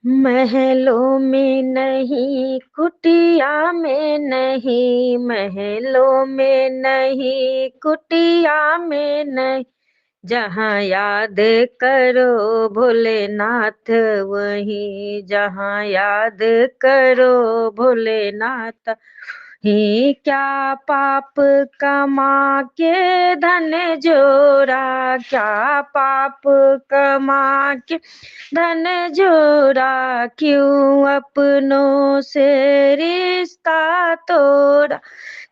महलों में नहीं, कुटिया में नहीं, महलों में नहीं, कुटिया में नहीं, जहाँ याद करो भोलेनाथ वहीं, जहाँ याद करो भोलेनाथ ही। क्या पाप कमा के धन जोरा, क्या पाप कमा के धन जोरा, क्यों अपनों से रिश्ता तोड़ा,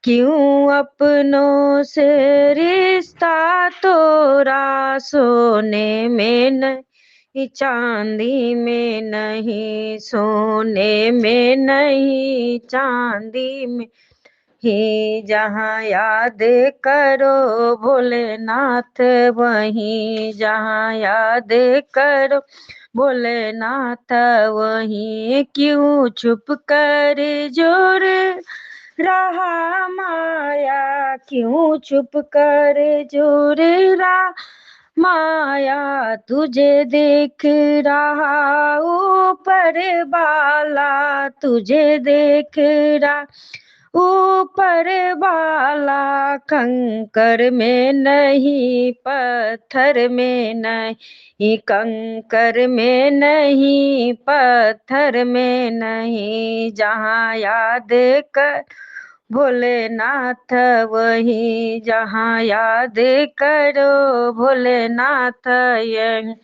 क्यों अपनों से रिश्ता तोड़ा। सोने में नहीं, चांदी में नहीं, सोने में नहीं, चांदी में ही, जहाँ याद करो भोलेनाथ वहीं, जहाँ याद करो भोलेनाथ वहीं। क्यों चुप कर जोर रहा माया, क्यों चुप कर जोर रहा माया, तुझे देख रहा ऊपर वाला, तुझे देख रहा ऊपर वाला। कंकर में नहीं, पत्थर में नहीं, कंकर में नहीं, पत्थर में नहीं, जहाँ याद कर भोलेनाथ वही, जहाँ याद करो भोलेनाथ यही।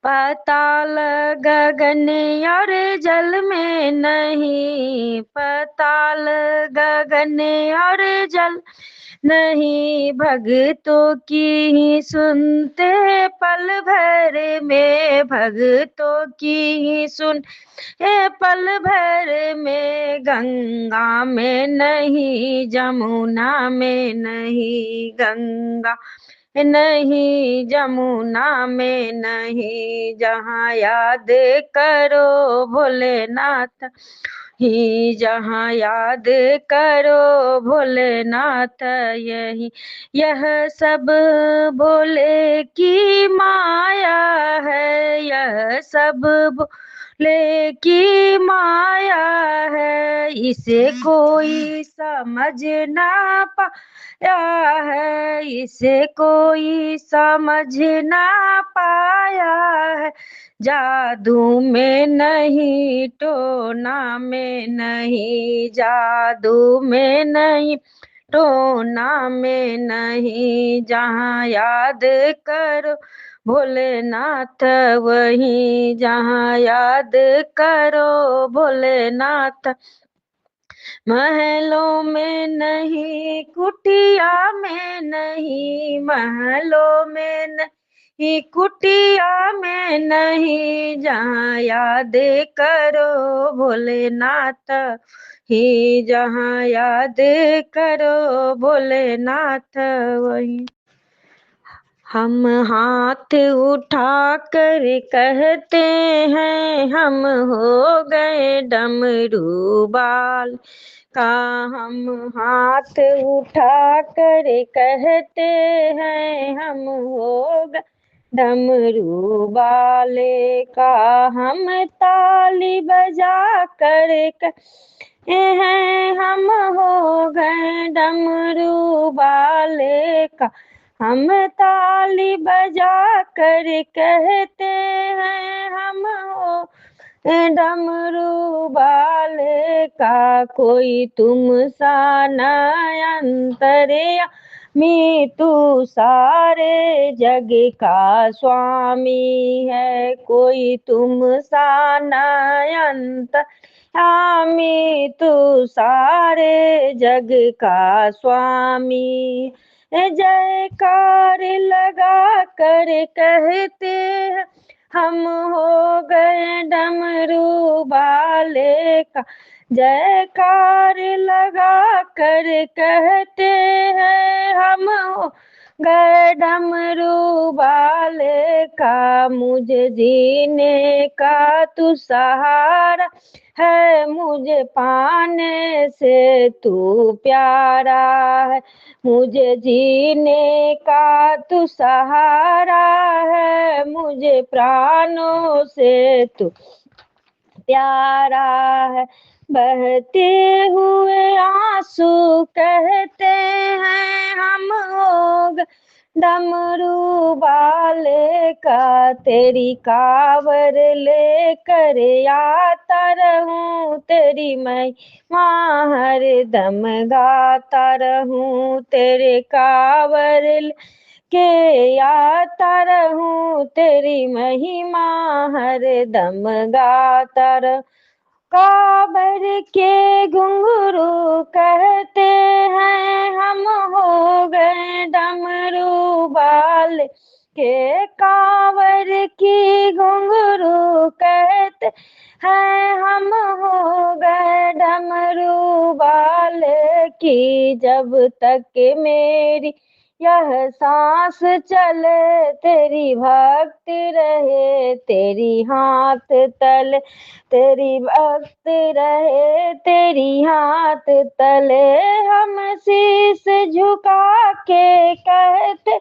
पाताल गगन और जल में नहीं, पाताल गगन और जल नहीं, भगतों की ही सुनते पल भर में, भगतों की ही सुन ये पल भर में। गंगा में नहीं, जमुना में नहीं, गंगा नहीं, जमुना में नहीं, जहाँ याद करो भोलेनाथ ही, जहाँ याद करो भोलेनाथ यही। यह सब भोले की माया है, यह सब भोले की माया है, इसे कोई समझ ना पाया है, इसे कोई समझ ना पाया है। जादू में नहीं, टोना में नहीं, जादू में नहीं, टोना में नहीं, जहाँ याद करो भोलेनाथ वही, जहाँ याद करो भोलेनाथ। महलों में नहीं, कुटिया में नहीं, महलों में नहीं, कुटिया में नहीं, जहाँ याद करो भोलेनाथ ही, जहाँ याद करो भोलेनाथ वही। हम हाथ उठा कर कहते हैं हम हो गए डमरू बाल का, हम हाथ उठा कर कहते हैं हम हो गए डमरू वाले का। हम ताली बजा कर कहते हैं हम हो गए डमरू वाले का। हम ताली बजा कर कहते हैं हम हो डमरू वाले का। कोई तुम सा नयंतरिया मी, तू सारे जग का स्वामी है, कोई तुम सा नयंत स्वामी, तू सारे जग का स्वामी। जयकार लगा कर कहते हैं हम हो गए डमरू वाले का। जयकार लगा कर कहते हैं हम हो गए डमरू वाले का, मुझे जीने का तू सहारा है, मुझे पाने से तू प्यारा है, मुझे जीने का तू सहारा है, मुझे प्राणों से तू प्यारा है। बहते हुए आंसू कहते हैं हम हो गए डमरू वाले का, तेरी कांवर लेकर आता रहूं, तेरी महिमा हरदम गाता रहूं, तेरे कांवर के आता रहूं, तेरी महिमा हरदम गाता रहूं। काबर के घुंघरू कहते हैं हम हो गए डमरू वाले के, कांवर की घुंघरू कहते हैं हम हो गए डमरू वाले की, जब तक मेरी यह सांस चले, तेरी भक्ति रहे तेरी हाथ तले, तेरी भक्त रहे तेरी हाथ तले, हम शीस झुका के कहते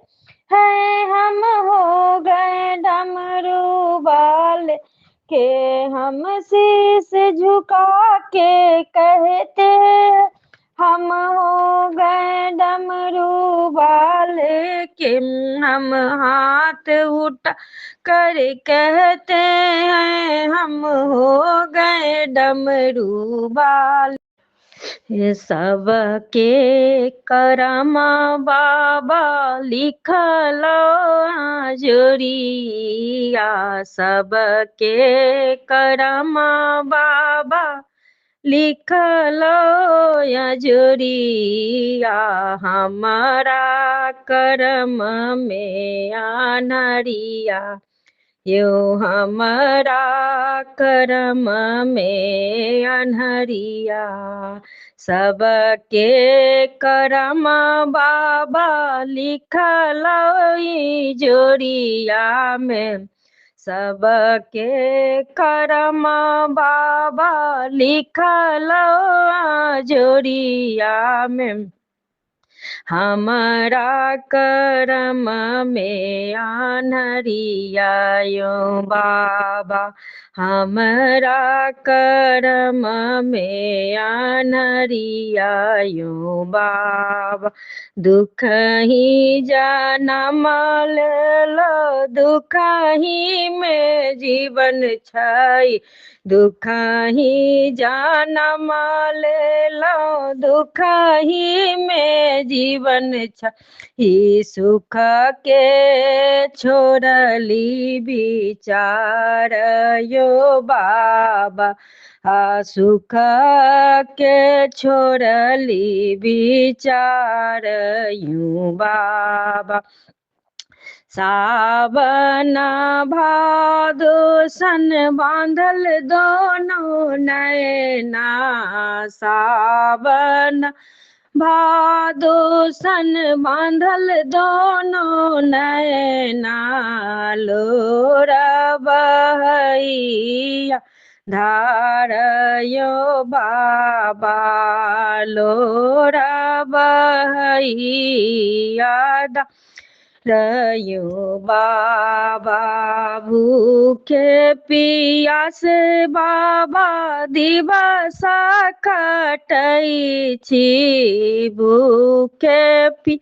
हैं हम हो गए डमरू वाले के, हम शीस झुका के कहते हैं हम हो गए डमरू वाले के, हम हाथ उठा कर कहते हैं हम हो गए डमरू वाले। सबके करमा बाबा लिखलो जोरिया, सबके करमा बाबा लिखलो जोरिया, हमारा करम में अनहरिया, यो हमारा करम में अनहरिया, सबके करम बाबा लिखलो जोरिया में, सबके करम बाबा लिखलो जोरिया में, हमारा करम में अनहरिया यो बाबा, हमारा करम में अनहरिया यो बाबा, दुख ही जन्म लो दुख ही में जीवन छै, दुख ही जन्म ले लो दुख ही में जीवन छ, ही सुख के छोड़ली विचार यो बाबा, सुख के छोड़ली विचार यूं बाबा, सावन भादो सन बांधल दोनों नैना, सावन भादो सन बांधल दोनों नैना, लोर बहैया धार यो बाबा, लोर बहैया रयो बाबा, भूखे पियास बाबा दिवसा कटै छी, भूखे पी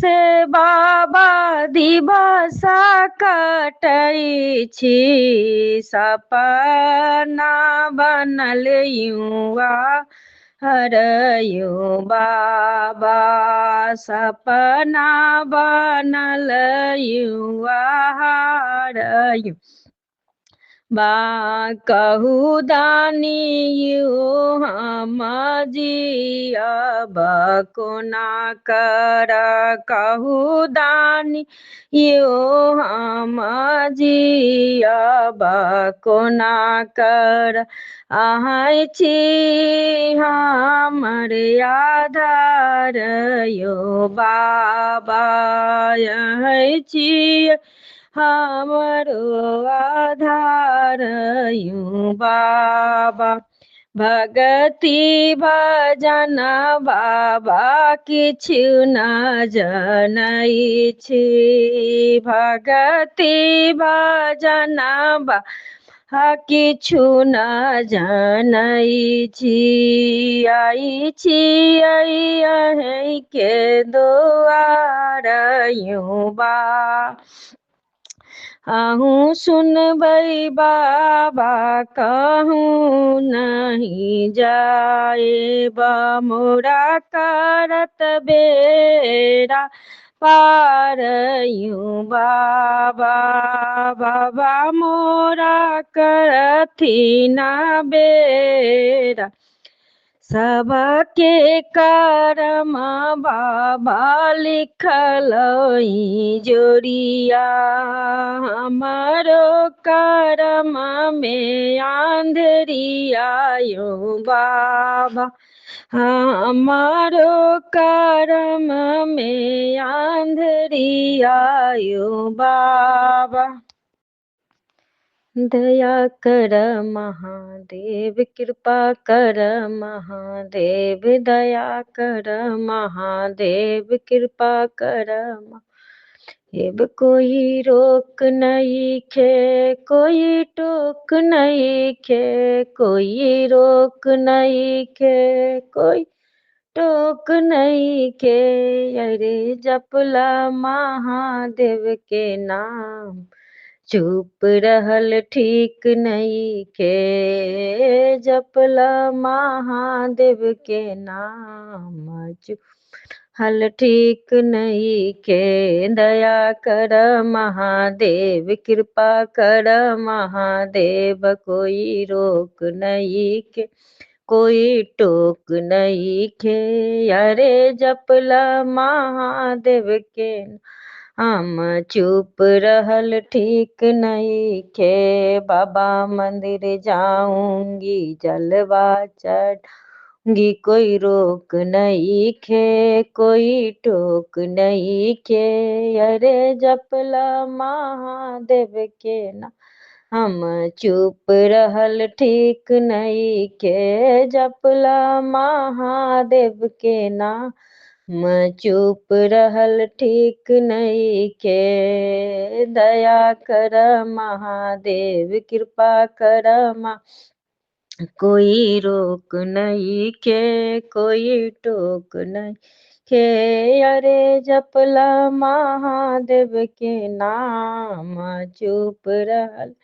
से बाबा दिवसा कटै छी, सपना बनल युवा हरयो बाबा, सपना बनल युवा हरयो बा कहू दानी यो हम जियब कोना कर, कहू दानी यो हम जियब कोना कर। अहाँ छी हमर आधार यो बाबा, अहाँ छी हमरो आधार यूं बाबा। भगति भजन बाबा किछु न जनै छी, भगति भजन बाबा किछु न जनै छी। आई छी अहीं के दुआर यूं बा, आहूँ सुनबै बाबा कहूँ नहीं जाएब, मोरा करत बेड़ा पार यूं बाबा। बाबा मोरा करथिन बेड़ा, सबके करम बाबा लिखल जोड़िया। हमारो करम में आंधरिया यूं बाबा, हमारो करम में आंधरिया यूं बाबा। दया कर महादेव, कृपा कर महादेव, दया कर महादेव, कृपा कर महादेव। कोई रोक नहीं खे, कोई टोक नहीं खे, कोई रोक नहीं खे, कोई टोक नहीं के। अरे जपला महादेव के नाम, चुप रहल ठीक नहीं के। जपला महादेव के नाम, चुप हल ठीक नहीं के। दया कर महादेव, कृपा कर महादेव, कोई रोक नहीं के, कोई टोक नहीं खे। अरे जपला महादेव के हम, चुप रहल ठीक नहीं खे। बाबा मंदिर जाऊंगी जलवा चढ़ूंगी, कोई रोक नहीं खे, कोई टोक नहीं खे। अरे जपला महादेव के ना हम, चुप रहल ठीक नहीं के। जपला महादेव के नाम, चुप रहल ठीक नहीं के। दया कर महादेव, कृपा कर कोई रोक नहीं के, कोई टोक नहीं के। अरे जपला महादेव के नाम, चुप रहल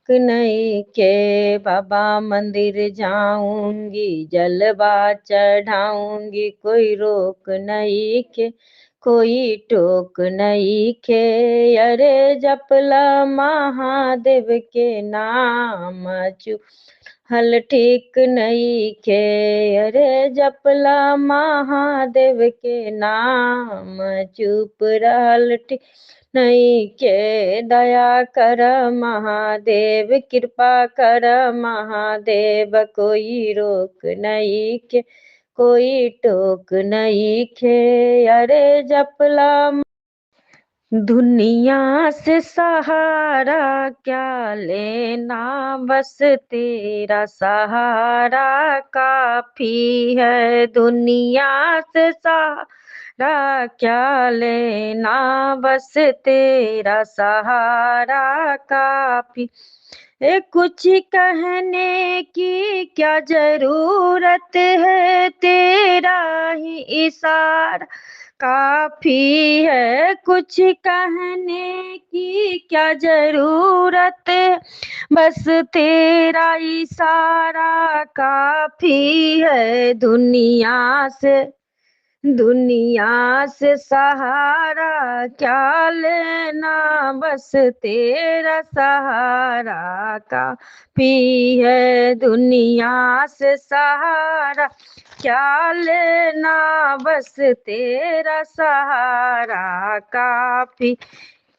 नहीं के। बाबा मंदिर जाऊंगी जलवा चढ़ाऊंगी, कोई रोक नहीं के, कोई टोक नहीं के। अरे जपला महादेव के नाम, चुप हल ठीक नहीं के। अरे जपला महादेव के नाम, चुप रहल ठीक नहीं के। दया कर महादेव, कृपा कर महादेव, कोई रोक नहीं के, कोई टोक नहीं खे। अरे जपला दुनिया से सहारा क्या लेना, बस तेरा सहारा काफी है। दुनिया से सहारा क्या लेना, बस तेरा सहारा काफी। कुछ कहने की क्या जरूरत है, तेरा ही इशारा काफी है। कुछ कहने की क्या जरूरत है, बस तेरा इशारा काफी है। दुनिया से दुनिया से सहारा क्या लेना, बस तेरा सहारा काफी है। दुनिया से सहारा क्या लेना, बस तेरा सहारा काफी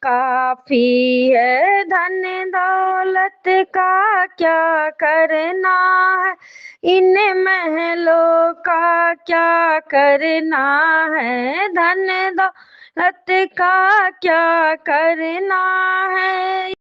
काफी है। धन दौलत का क्या करना है, इन महलों का क्या करना है। धन दौलत का क्या करना है।